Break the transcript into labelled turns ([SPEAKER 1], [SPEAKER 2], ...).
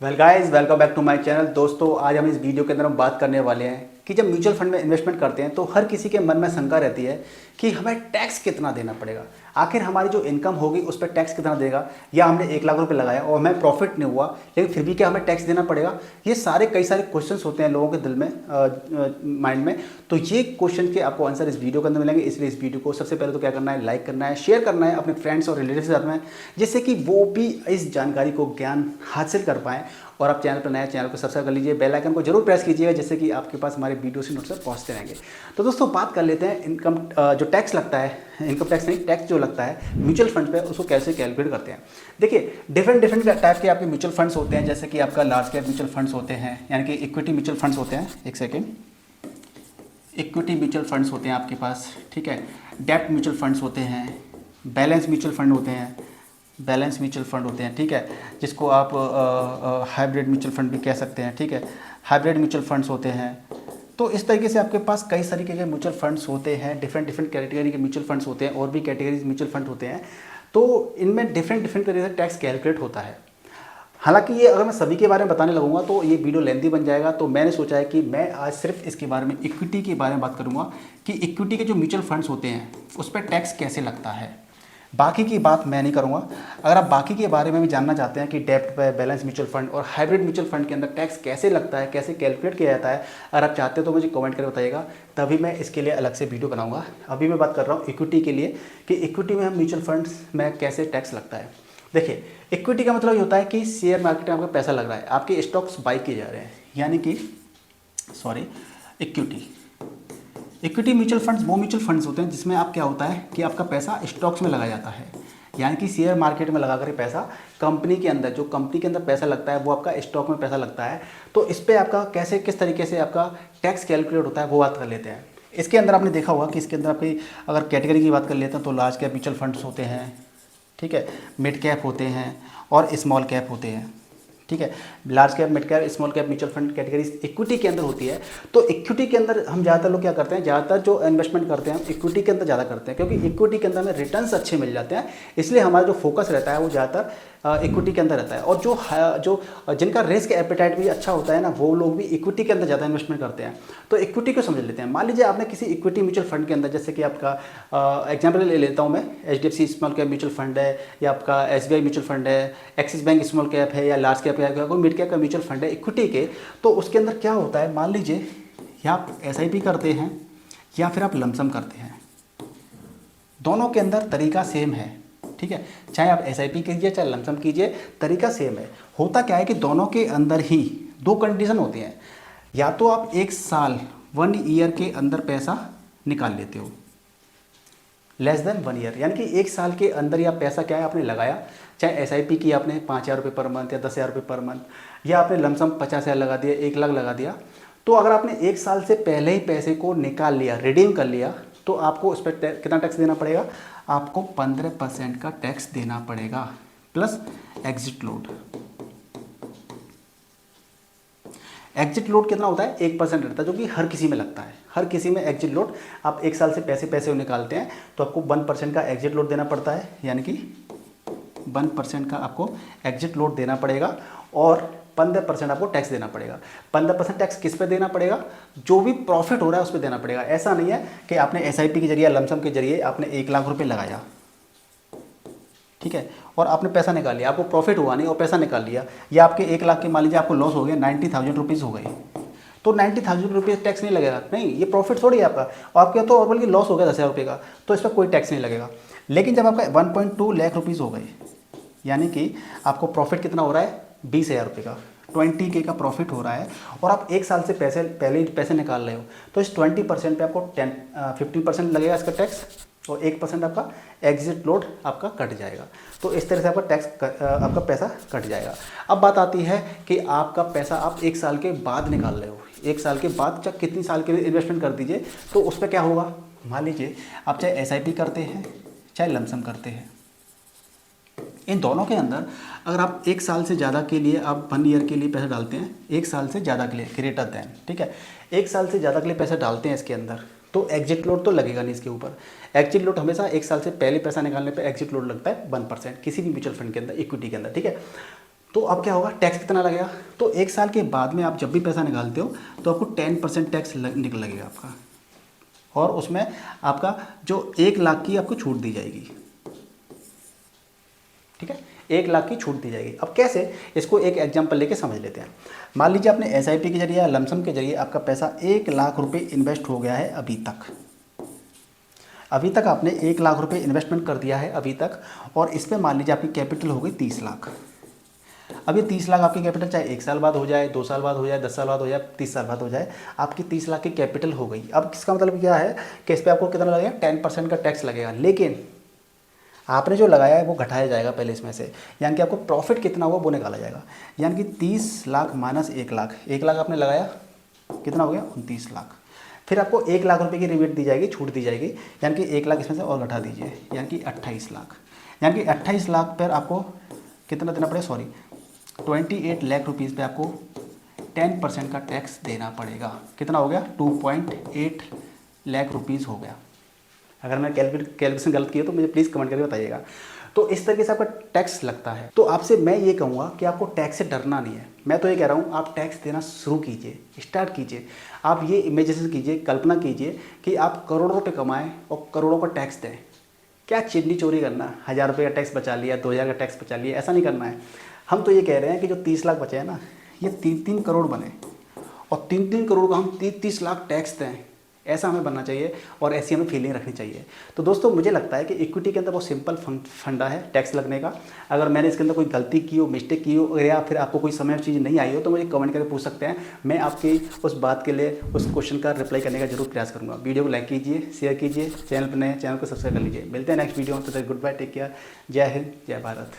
[SPEAKER 1] Well guys, welcome back to my channel. दोस्तों, आज हम इस वीडियो के अंदर हम बात करने वाले हैं कि जब म्यूचुअल फंड में इन्वेस्टमेंट करते हैं तो हर किसी के मन में शंका रहती है कि हमें टैक्स कितना देना पड़ेगा। आखिर हमारी जो इनकम होगी उस पर टैक्स कितना देगा, या हमने 1 लाख रुपए लगाया और हमें प्रॉफिट नहीं हुआ लेकिन फिर भी क्या हमें टैक्स देना पड़ेगा। ये कई सारे क्वेश्चंस होते हैं लोगों के दिल में, माइंड में। तो ये क्वेश्चन के आपको आंसर इस वीडियो के अंदर मिलेंगे। इसलिए इस वीडियो को सबसे पहले तो क्या करना है, लाइक करना है, शेयर करना है अपने फ्रेंड्स और रिलेटिव के साथ में, जिससे कि वो भी इस जानकारी को ज्ञान हासिल कर पाएँ। और आप चैनल पर नए, चैनल को सब्सक्राइब कर लीजिए, बेल आइकन को जरूर प्रेस कीजिएगा, जिससे कि आपके पास हमारे वीडियो से नोटिफिकेशन पहुंचते रहेंगे। तो दोस्तों, बात कर लेते हैं इनकम जो टैक्स लगता है, इनकम टैक्स नहीं, टैक्स जो लगता है म्यूचुअल फंड पे, उसको कैसे कैलकुलेट करते हैं। देखिए, डिफरेंट टाइप के आपके म्यूचुअल फंड्स होते हैं। जैसे कि आपका लार्ज कैप म्यूचुअल फंड्स होते हैं, यानी कि इक्विटी म्यूचुअल फंड्स होते हैं। एक सेकेंड, इक्विटी म्यूचुअल फंड्स होते हैं आपके पास, ठीक है। डेब्ट म्यूचुअल फंड्स होते हैं, बैलेंस म्यूचुअल फंड होते हैं, बैलेंस म्यूचुअल फंड होते हैं, ठीक है, जिसको आप हाइब्रिड म्यूचुअल फंड भी कह सकते हैं, ठीक है। हाइब्रिड म्यूचुअल फंड्स होते हैं। तो इस तरीके से आपके पास कई तरीके के म्यूचुअल फंड्स होते हैं, डिफरेंट कैटेगरी के म्यूचुअल फंड्स होते हैं, और भी कैटेगरीज म्यूचुअल फंड होते हैं। तो इनमें डिफरेंट तरीके से टैक्स कैलकुलेट होता है। हालांकि ये अगर मैं सभी के बारे में बताने लगूंगा तो ये वीडियो लेंथी बन जाएगा। तो मैंने सोचा है कि मैं आज सिर्फ इसके बारे में, इक्विटी के बारे में बात करूंगा कि इक्विटी के जो म्यूचुअल फंड्स होते हैं उस पर टैक्स कैसे लगता है। बाकी की बात मैं नहीं करूंगा। अगर आप बाकी के बारे में भी जानना चाहते हैं कि डेब्ट पे, बैलेंस म्यूचुअल फंड और हाइब्रिड म्यूचुअल फंड के अंदर टैक्स कैसे लगता है, कैसे कैलकुलेट किया जाता है, अगर आप चाहते हो तो मुझे कमेंट करके बताइएगा, तभी मैं इसके लिए अलग से वीडियो बनाऊंगा। अभी मैं बात कर रहा हूँ इक्विटी के लिए कि इक्विटी में हम म्यूचुअल फंड्स में कैसे टैक्स लगता है। देखिए, इक्विटी का मतलब ये होता है कि शेयर मार्केट में आपका पैसा लग रहा है, आपके स्टॉक्स बाई किए जा रहे हैं, यानी कि इक्विटी म्यूचुअल फंड्स वो म्यूचुअल फंड्स होते हैं जिसमें आप क्या होता है कि आपका पैसा स्टॉक्स में लगाया जाता है, यानी कि शेयर मार्केट में लगा कर पैसा कंपनी के अंदर, जो कंपनी के अंदर पैसा लगता है वो आपका स्टॉक में पैसा लगता है। तो इस पर आपका कैसे, किस तरीके से आपका टैक्स कैलकुलेट होता है वो बात कर लेते हैं। इसके अंदर आपने देखा होगा कि इसके अंदर आपकी अगर कैटेगरी की बात कर लेते हैं तो लार्ज कैप म्यूचुअल फंड्स होते हैं, ठीक है, मिड कैप होते हैं और स्मॉल कैप होते हैं, ठीक है। Large cap, mid cap, small cap mutual fund category equity के अंदर होती है। तो इक्विटी के अंदर हम ज़्यादातर लोग क्या करते हैं, ज़्यादातर जो इन्वेस्टमेंट करते हैं हम इक्विटी के अंदर ज़्यादा करते हैं, क्योंकि इक्विटी के अंदर हमें रिटर्न्स अच्छे मिल जाते हैं। इसलिए हमारा जो फोकस रहता है वो ज़्यादातर इक्विटी के अंदर रहता है। और जो जिनका रिस्क एपेटाइट भी अच्छा होता है ना, वो लोग भी इक्विटी के अंदर ज़्यादा इन्वेस्टमेंट करते हैं। तो इक्विटी को समझ लेते हैं। मान लीजिए आपने किसी इक्विटी म्यूचुअल फंड के अंदर, जैसे कि आपका एग्जाम्पल ले लेता हूँ मैं, HDFC small cap mutual fund है, या आपका SBI म्यूचुअल फंड है, एक्सिस बैंक स्मॉल कैप है, या लार्ज कैप है, या कोई मिड कैप का म्यूचुअल फंड है इक्विटी के। तो उसके अंदर क्या होता है, मान लीजिए या आप SIP करते हैं या फिर आप लमसम करते हैं, दोनों के अंदर तरीका सेम है, ठीक है। चाहे आप SIP कीजिए चाहे लमसम कीजिए, तरीका सेम है। होता क्या है कि दोनों के अंदर ही दो कंडीशन होती हैं। या तो आप 1 साल 1 ईयर के अंदर पैसा निकाल लेते हो, लेस देन 1 ईयर, यानी कि 1 साल के अंदर या पैसा क्या है आपने लगाया, चाहे SIP की आपने 5,000 रुपये पर मंथ या 10,000 रुपये पर मंथ, या आपने लमसम 50,000 लगा दिया, 1 लाख लगा दिया। तो अगर आपने 1 साल से पहले ही पैसे को निकाल लिया, रिडीम कर लिया, तो आपको उस पर कितना टैक्स देना पड़ेगा, आपको 15% का टैक्स देना पड़ेगा, plus exit load. Exit load कितना होता है, 1% रहता है, जो कि हर किसी में लगता है। हर किसी में एग्जिट लोड, आप 1 साल से पैसे निकालते हैं तो आपको 1% का एग्जिट लोड देना पड़ता है, यानी कि 1% का आपको एग्जिट लोड देना पड़ेगा, और 15% आपको टैक्स देना पड़ेगा। 15% टैक्स किस पे देना पड़ेगा, जो भी प्रॉफिट हो रहा है उस पर देना पड़ेगा। ऐसा नहीं है कि आपने SIP के जरिए, लमसम के जरिए आपने 1 लाख रुपए लगाया, ठीक है, और आपने पैसा निकाल लिया, आपको प्रॉफिट हुआ नहीं और पैसा निकाल लिया, या आपके 1 लाख के मान लीजिए आपको लॉस हो गया, 90,000 रुपीज़ हो गए, तो 90,000 रुपीज़ टैक्स नहीं लगेगा। नहीं, ये प्रॉफिट थोड़ी है आपका, और आपके तो और बल्कि लॉस हो गया 10,000 रुपये का, तो इस पर कोई टैक्स नहीं लगेगा। लेकिन जब आपका 1.2 लाख रुपीज़ हो गए, यानी कि आपको प्रॉफिट कितना हो रहा है, 20,000 रुपये का, 20K का प्रॉफिट हो रहा है, और आप 1 साल से पहले ही पैसे निकाल रहे हो, तो इस 20% पे आपको 15% लगेगा इसका टैक्स, और 1% आपका एग्जिट लोड आपका कट जाएगा। तो इस तरह से आपका टैक्स आपका पैसा कट जाएगा। अब बात आती है कि आपका पैसा आप 1 साल के बाद निकाल रहे हो, 1 साल के बाद चाहे कितनी साल के लिए इन्वेस्टमेंट कर दीजिए, तो उस पर क्या होगा। मान लीजिए आप चाहे SIP करते हैं चाहे लमसम करते हैं, इन दोनों के अंदर अगर आप 1 साल से ज़्यादा के लिए, आप 1 ईयर के लिए पैसा डालते हैं, 1 साल से ज़्यादा के लिए, ग्रेटर दैन, ठीक है, 1 साल से ज़्यादा के लिए पैसा डालते हैं इसके अंदर, तो एग्जिट लोड तो लगेगा नहीं इसके ऊपर। एग्जिट लोड हमेशा 1 साल से पहले पैसा निकालने पे एग्जिट लोड लगता है 1%, किसी भी म्यूचुअल फंड के अंदर, इक्विटी के अंदर, ठीक है। तो अब क्या होगा, टैक्स कितना लगेगा, तो 1 साल के बाद में आप जब भी पैसा निकालते हो तो आपको 10% टैक्स निकल लगेगा आपका, और उसमें आपका जो 1 लाख की आपको छूट दी जाएगी। ठीक है, 1 लाख की छूट दी जाएगी। अब कैसे, इसको एक एग्जांपल लेके समझ लेते हैं। मान लीजिए आपने एसआईपी के जरिए या लमसम के जरिए आपका पैसा 1 लाख रुपए इन्वेस्ट हो गया है अभी तक आपने 1 लाख रुपए इन्वेस्टमेंट कर दिया है अभी तक, और इस पर मान लीजिए आपकी कैपिटल हो गई 30 लाख। अब ये 30 लाख आपकी कैपिटल चाहे 1 साल बाद हो जाए, 2 साल बाद हो जाए, 10 साल बाद हो जाए, 30 साल बाद हो जाए, आपकी 30 लाख की कैपिटल हो गई। अब इसका मतलब क्या है कि इस पर आपको कितना लगेगा, 10% का टैक्स लगेगा, लेकिन आपने जो लगाया है वो घटाया जाएगा पहले इसमें से, यानी कि आपको प्रॉफिट कितना हुआ वो निकाला जाएगा। यानी कि 30 लाख माइनस 1 लाख, 1 लाख आपने लगाया, कितना हो गया 29 लाख। फिर आपको 1 लाख रुपए की रिबेट दी जाएगी, छूट दी जाएगी, यानी कि 1 लाख इसमें से और घटा दीजिए, यानी कि 28 लाख। यानी कि 28 लाख पर आपको कितना देना पड़ेगा, सॉरी 28 लाख रुपीज़ पे आपको 10% का टैक्स देना पड़ेगा। कितना हो गया, 2.8 लाख रुपीज़ हो गया। अगर मैं कैलकुलेशन गलत किया तो मुझे प्लीज़ कमेंट करके बताइएगा। तो इस तरीके से आपका टैक्स लगता है। तो आपसे मैं ये कहूँगा कि आपको टैक्स से डरना नहीं है। मैं तो ये कह रहा हूँ आप टैक्स देना शुरू कीजिए, स्टार्ट कीजिए। आप ये इमेजिनेशन कीजिए, कल्पना कीजिए कि आप करोड़ों रुपये कमाएं और करोड़ों का टैक्स दें। क्या चिंडी चोरी करना, 1000 रुपये का टैक्स बचा लिया, 2000 का टैक्स बचा लिया, ऐसा नहीं करना है। हम तो ये कह रहे हैं कि जो 30 लाख बचे हैं ना, ये 3-3 करोड़ बने और 3-3 करोड़ का हम 30 लाख टैक्स दें, ऐसा हमें बनना चाहिए और ऐसी हमें फीलिंग रखनी चाहिए। तो दोस्तों मुझे लगता है कि इक्विटी के अंदर बहुत सिंपल फंडा है टैक्स लगने का। अगर मैंने इसके अंदर कोई गलती की हो, मिस्टेक की हो, या फिर आपको कोई समय चीज़ नहीं आई हो तो मुझे कमेंट करके पूछ सकते हैं। मैं आपकी उस बात के लिए उस क्वेश्चन का रिप्लाई करने का जरूर प्रयास करूँगा। वीडियो को लाइक कीजिए, शेयर कीजिए, चैनल पर नए चैनल को सब्सक्राइब कर लीजिए। मिलते हैं नेक्स्ट वीडियो में, तो गुड बाय, टेक केयर, जय हिंद, जय भारत।